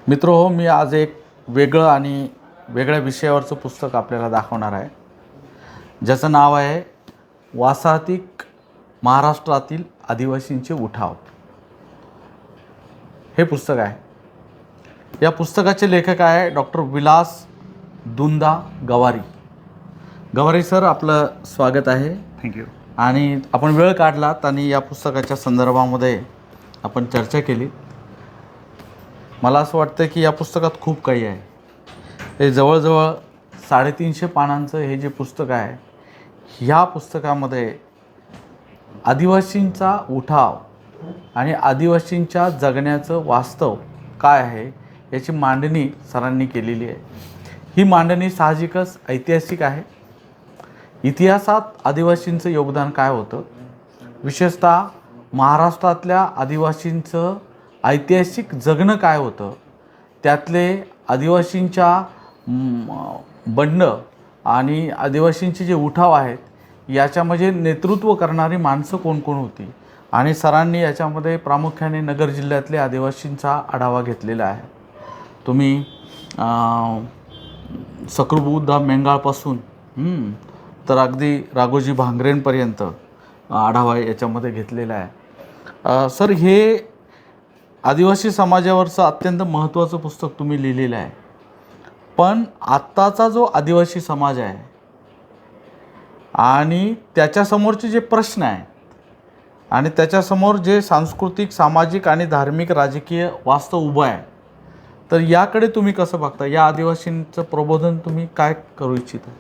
मित्रहो, मी आज एक वेगळं आणि वेगळ्या विषयावरचं पुस्तक आपल्याला दाखवणार आहे, ज्याचं नाव आहे वासाहतिक महाराष्ट्रातील आदिवासींचे उठाव. हे पुस्तक आहे. या पुस्तकाचे लेखक आहे डॉक्टर विलास दुंदा गवारी. गवारी सर, आपलं स्वागत आहे. थँक्यू. आणि आपण वेळ काढलात आणि या पुस्तकाच्या संदर्भामध्ये आपण चर्चा केली. मला असं वाटतं की या पुस्तकात खूप काही आहे. हे जवळजवळ 350 पानांचं हे जे पुस्तक आहे, ह्या पुस्तकामध्ये आदिवासींचा उठाव आणि आदिवासींच्या जगण्याचं वास्तव काय आहे याची मांडणी सरांनी केलेली आहे. ही मांडणी साहजिकच ऐतिहासिक आहे. इतिहासात आदिवासींचं योगदान काय होतं, विशेषतः महाराष्ट्रातल्या आदिवासींचं ऐतिहासिक जगणं काय होतं, त्यातले आदिवासींच्या बंड आणि आदिवासींचे जे उठाव आहेत याच्यामध्ये नेतृत्व करणारी माणसं कोण कोण होती, आणि सरांनी याच्यामध्ये प्रामुख्याने नगर जिल्ह्यातले आदिवासींचा आढावा घेतलेला आहे. तुम्ही सकृबुद्धा मेंगाळपासून तर अगदी राघोजी भांगरेंपर्यंत आढावा याच्यामध्ये घेतलेला आहे. सर, हे आदिवासी समाजावरचं अत्यंत महत्त्वाचं पुस्तक तुम्ही लिहिलेलं आहे. पण आत्ताचा जो आदिवासी समाज आहे आणि त्याच्यासमोरचे जे प्रश्न आहेत आणि त्याच्यासमोर जे सांस्कृतिक, सामाजिक आणि धार्मिक राजकीय वास्तव उभं आहे, तर याकडे तुम्ही कसं बघता? या आदिवासींचं प्रबोधन तुम्ही काय करू इच्छिता?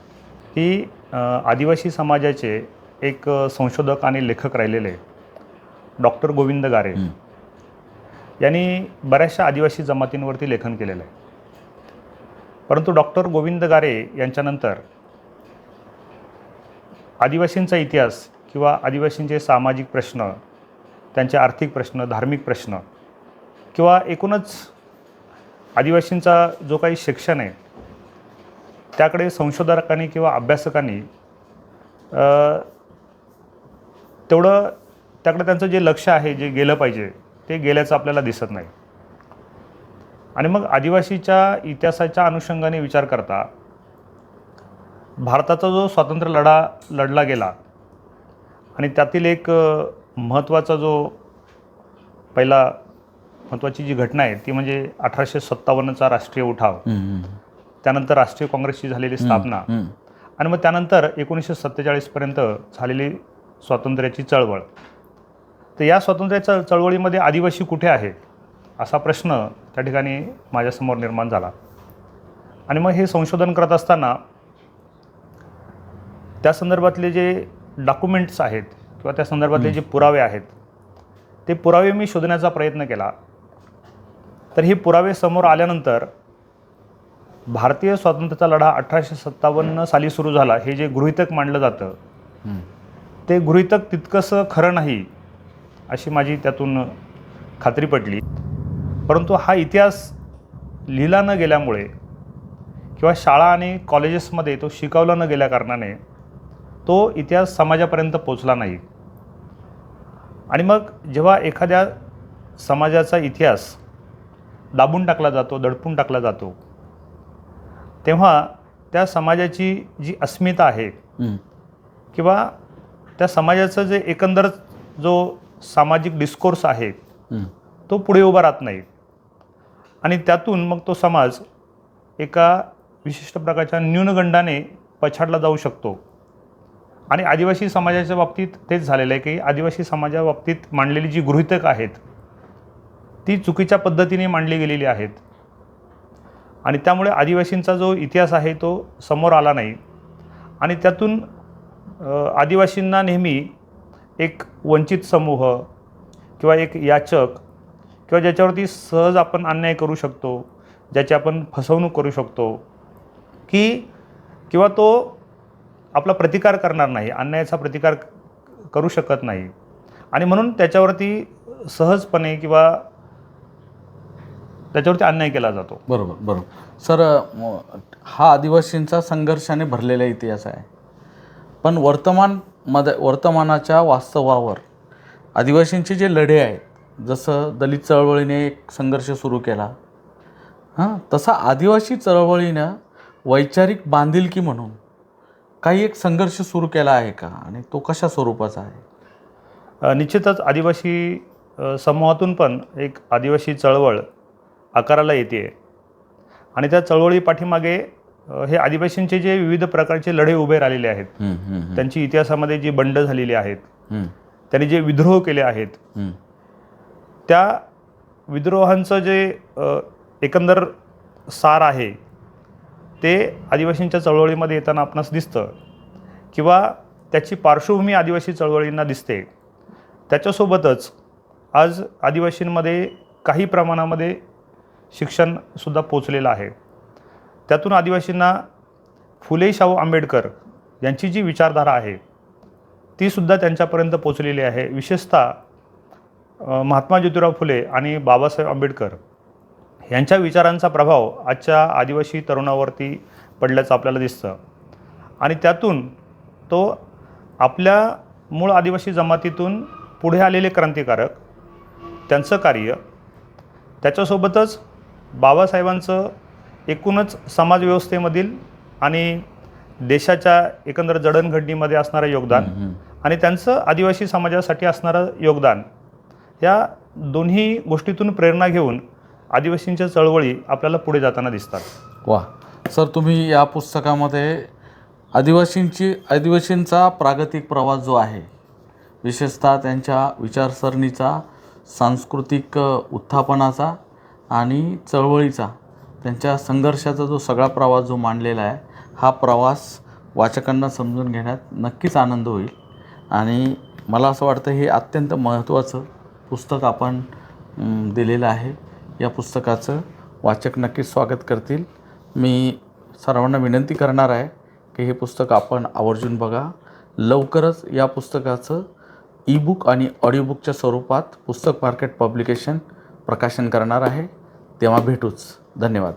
ही आदिवासी समाजाचे एक संशोधक आणि लेखक राहिलेले डॉक्टर गोविंद गारे यांनी बऱ्याचशा आदिवासी जमातींवरती लेखन केलेलं आहे. परंतु डॉक्टर गोविंद गारे यांच्यानंतर आदिवासींचा इतिहास किंवा आदिवासींचे सामाजिक प्रश्न, त्यांचे आर्थिक प्रश्न, धार्मिक प्रश्न किंवा एकूणच आदिवासींचा जो काही शिक्षण आहे त्याकडे संशोधकांनी किंवा अभ्यासकांनी तेवढं त्याकडे त्यांचं जे लक्ष आहे, जे गेलं पाहिजे ते गेल्याचं आपल्याला दिसत नाही. आणि मग आदिवासीच्या इतिहासाच्या अनुषंगाने विचार करता भारताचा जो स्वातंत्र्य लढा लढला गेला आणि त्यातील एक महत्त्वाचा जो पहिला महत्त्वाची जी घटना आहे ती म्हणजे 1857चा राष्ट्रीय उठाव, त्यानंतर राष्ट्रीय काँग्रेसची झालेली स्थापना आणि मग त्यानंतर 1947पर्यंत झालेली स्वातंत्र्याची चळवळ. तर या स्वातंत्र्याच्या चळवळीमध्ये आदिवासी कुठे आहे असा प्रश्न त्या ठिकाणी माझ्यासमोर निर्माण झाला. आणि मग हे संशोधन करत असताना त्या संदर्भातले जे डॉक्युमेंट्स आहेत किंवा त्या संदर्भातले जे पुरावे आहेत ते पुरावे मी शोधण्याचा प्रयत्न केला. तर हे पुरावे समोर आल्यानंतर भारतीय स्वातंत्र्याचा लढा 1857 साली सुरू झाला हे जे गृहीतक मांडलं जातं ते गृहीतक तितकंसं खरं नाही अशी माझी त्यातून खात्री पटली. परंतु हा इतिहास लिहिला न गेल्यामुळे किंवा शाळा आणि कॉलेजेसमध्ये तो शिकवला न गेल्या कारणाने तो इतिहास समाजापर्यंत पोचला नाही. आणि मग जेव्हा एखाद्या समाजाचा इतिहास दाबून टाकला जातो, दडपून टाकला जातो, तेव्हा त्या समाजाची जी अस्मिता आहे किंवा त्या समाजाचं जे एकंदर जो सामाजिक डिस्कोर्स आहे तो पुढे उभा राहत नाही. आणि त्यातून मग तो समाज एका विशिष्ट प्रकारच्या न्यूनगंडाने पछाडला जाऊ शकतो. आणि आदिवासी समाजाच्या बाबतीत तेच झालेलं आहे की आदिवासी समाजाबाबतीत मांडलेली जी गृहीतक आहेत ती चुकीच्या पद्धतीने मांडली गेलेली आहेत. आणि त्यामुळे आदिवासींचा जो इतिहास आहे तो समोर आला नाही. आणि त्यातून आदिवासींना नेहमी एक वंचित समूह किंवा एक याचक किंवा ज्याच्यावरती सहज आपण अन्याय करू शकतो, ज्याची आपण फसवणूक करू शकतो किंवा तो आपला प्रतिकार करणार नाही, अन्यायाचा प्रतिकार करू शकत नाही. आणि म्हणून त्याच्यावरती सहजपणे किंवा त्याच्यावरती अन्याय केला जातो. बरोबर. सर, हा आदिवासींचा संघर्षाने भरलेला इतिहास आहे. पण वर्तमानाच्या वास्तवावर आदिवासींचे जे लढे आहेत, जसं दलित चळवळीने एक संघर्ष सुरू केला, हां, तसा आदिवासी चळवळीनं वैचारिक बांधिलकी म्हणून काही एक संघर्ष सुरू केला आहे का, आणि तो कशा स्वरूपाचा आहे? निश्चितच आदिवासी समूहातून पण एक आदिवासी चळवळ आकाराला येते आणि त्या चळवळी पाठीमागे हे आदिवासींचे जे विविध प्रकारचे लढे उभे राहिलेले आहेत, त्यांची इतिहासामध्ये जी बंड झालेली आहेत, त्यांनी जे विद्रोह केले आहेत, त्या विद्रोहांचं जे एकंदर सार आहे ते आदिवासींच्या चळवळीमध्ये येताना आपणास दिसतं किंवा त्याची पार्श्वभूमी आदिवासी चळवळींना दिसते. त्याच्यासोबतच आज आदिवासींमध्ये काही प्रमाणामध्ये शिक्षणसुद्धा पोचलेलं आहे. त्यातून आदिवासींना फुले शाहू आंबेडकर यांची जी विचारधारा आहे तीसुद्धा त्यांच्यापर्यंत पोचलेली आहे. विशेषतः महात्मा ज्योतिराव फुले आणि बाबासाहेब आंबेडकर यांच्या विचारांचा प्रभाव आजच्या आदिवासी तरुणावरती पडल्याचं आपल्याला दिसतं आणि त्यातून तो आपल्या मूळ आदिवासी जमातीतून पुढे आलेले क्रांतिकारक, त्यांचं कार्य, त्याच्यासोबतच बाबासाहेबांचं एकूणच समाजव्यवस्थेमधील आणि देशाच्या एकंदर जडणघडणीमध्ये असणारं योगदान आणि त्यांचं आदिवासी समाजासाठी असणारं योगदान, या दोन्ही गोष्टीतून प्रेरणा घेऊन आदिवासींच्या चळवळी आपल्याला पुढे जाताना दिसतात. वा सर, तुम्ही या पुस्तकामध्ये आदिवासींचा प्रागतिक प्रवास जो आहे, विशेषतः त्यांच्या विचारसरणीचा, सांस्कृतिक उत्थापनाचा आणि चळवळीचा, त्यांच्या संघर्षाचा जो सगळा प्रवास जो मांडलेला आहे, हा प्रवास वाचकांना समजून घेण्यात नक्कीच आनंद होईल. आणि मला असं वाटतं हे अत्यंत महत्त्वाचं पुस्तक आपण दिलेलं आहे. या पुस्तकाचं वाचक नक्कीच स्वागत करतील. मी सर्वांना विनंती करणार आहे की हे पुस्तक आपण आवर्जून बघा. लवकरच या पुस्तकाचं ईबुक आणि ऑडिओबुकच्या स्वरूपात पुस्तक मार्केट पब्लिकेशन प्रकाशन करणार आहे. तेव्हा भेटूच. धन्यवाद.